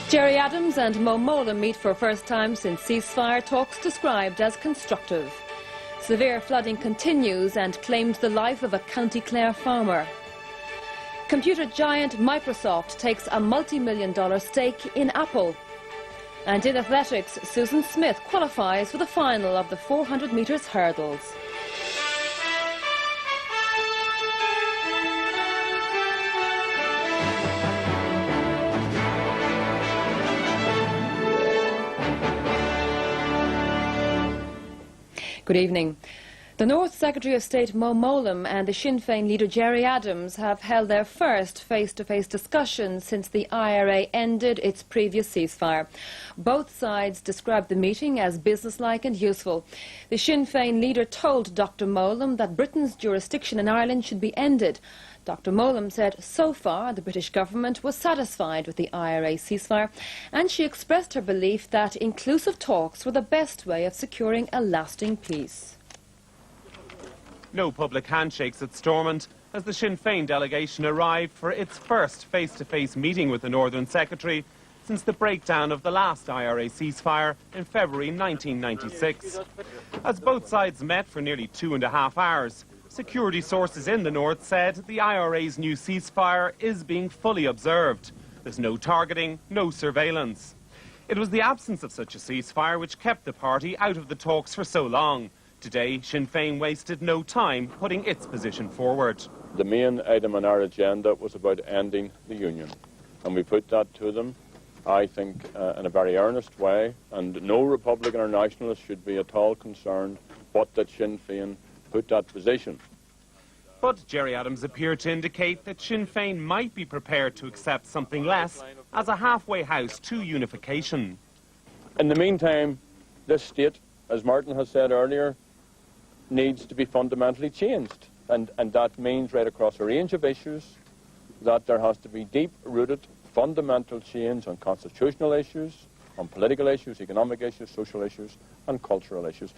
Gerry Adams and Mo Mowlam meet for first time since ceasefire talks described as constructive. Severe flooding continues and claimed the life of a County Clare farmer. Computer giant Microsoft takes a multi-million-dollar stake in Apple. And in athletics, Susan Smith qualifies for the final of the 400 metres hurdles. Good evening. The North Secretary of State Mo Mowlam and the Sinn Féin leader Gerry Adams have held their first face-to-face discussion since the IRA ended its previous ceasefire. Both sides described the meeting as businesslike and useful. The Sinn Féin leader told Dr Mowlam that Britain's jurisdiction in Ireland should be ended. Dr Mowlam said so far the British government was satisfied with the IRA ceasefire, and she expressed her belief that inclusive talks were the best way of securing a lasting peace. No public handshakes at Stormont as the Sinn Féin delegation arrived for its first face-to-face meeting with the Northern Secretary since the breakdown of the last IRA ceasefire in February 1996. As both sides met for nearly 2.5 hours, security sources in the north said the IRA's new ceasefire is being fully observed. There's no targeting, no surveillance. It was the absence of such a ceasefire which kept the party out of the talks for so long. Today, Sinn Féin wasted no time putting its position forward. The main item on our agenda was about ending the union, and we put that to them, I think, in a very earnest way, and no Republican or nationalist should be at all concerned what that Sinn Féin put that position. But Gerry Adams appeared to indicate that Sinn Féin might be prepared to accept something less as a halfway house to unification. In the meantime, this state, as Martin has said earlier, needs to be fundamentally changed, and that means right across a range of issues that there has to be deep-rooted fundamental change on constitutional issues, on political issues, economic issues, social issues and cultural issues.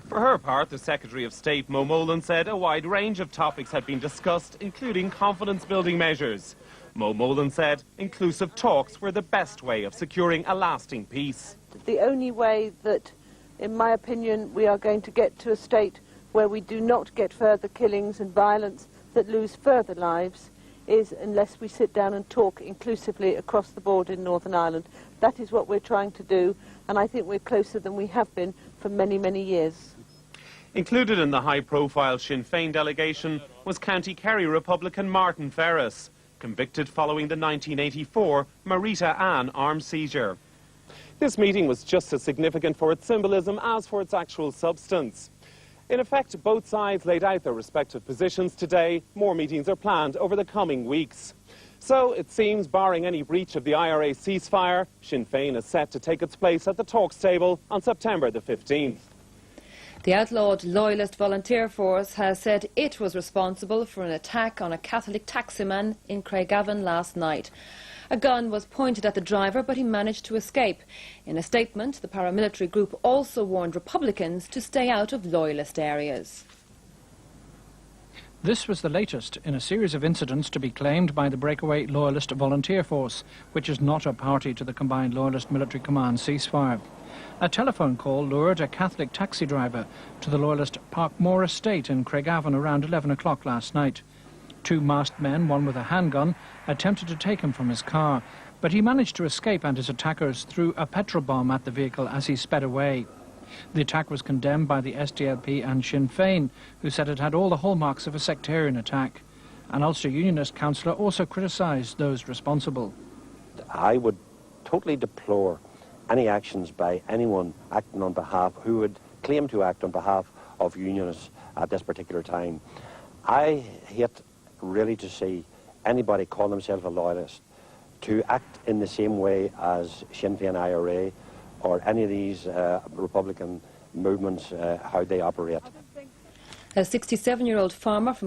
For her part, the Secretary of State Mo Mowlam said a wide range of topics had been discussed, including confidence-building measures. Mo Mowlam said inclusive talks were the best way of securing a lasting peace. The only way that, in my opinion, we are going to get to a state where we do not get further killings and violence that lose further lives is unless we sit down and talk inclusively across the board in Northern Ireland. That is what we're trying to do, and I think we're closer than we have been for many, many years. Included in the high-profile Sinn Féin delegation was County Kerry Republican Martin Ferris, convicted following the 1984 Marita Ann arms seizure. This meeting was just as significant for its symbolism as for its actual substance. In effect, both sides laid out their respective positions today. More meetings are planned over the coming weeks. So it seems, barring any breach of the IRA ceasefire, Sinn Féin is set to take its place at the talks table on September the 15th. The outlawed Loyalist Volunteer Force has said it was responsible for an attack on a Catholic taximan in Craigavon last night. A gun was pointed at the driver, but he managed to escape. In a statement, the paramilitary group also warned Republicans to stay out of Loyalist areas. This was the latest in a series of incidents to be claimed by the breakaway Loyalist Volunteer Force, which is not a party to the combined Loyalist Military Command ceasefire. A telephone call lured a Catholic taxi driver to the Loyalist Parkmore estate in Craigavon around 11 o'clock last night. Two masked men, one with a handgun, attempted to take him from his car, but he managed to escape and his attackers threw a petrol bomb at the vehicle as he sped away. The attack was condemned by the SDLP and Sinn Féin, who said it had all the hallmarks of a sectarian attack. An Ulster Unionist councillor also criticised those responsible. I would totally deplore any actions by anyone acting on behalf, who would claim to act on behalf of unionists at this particular time. I hate really to see anybody call themselves a loyalist to act in the same way as Sinn Féin IRA or any of these Republican movements, how they operate. A 67-year-old farmer from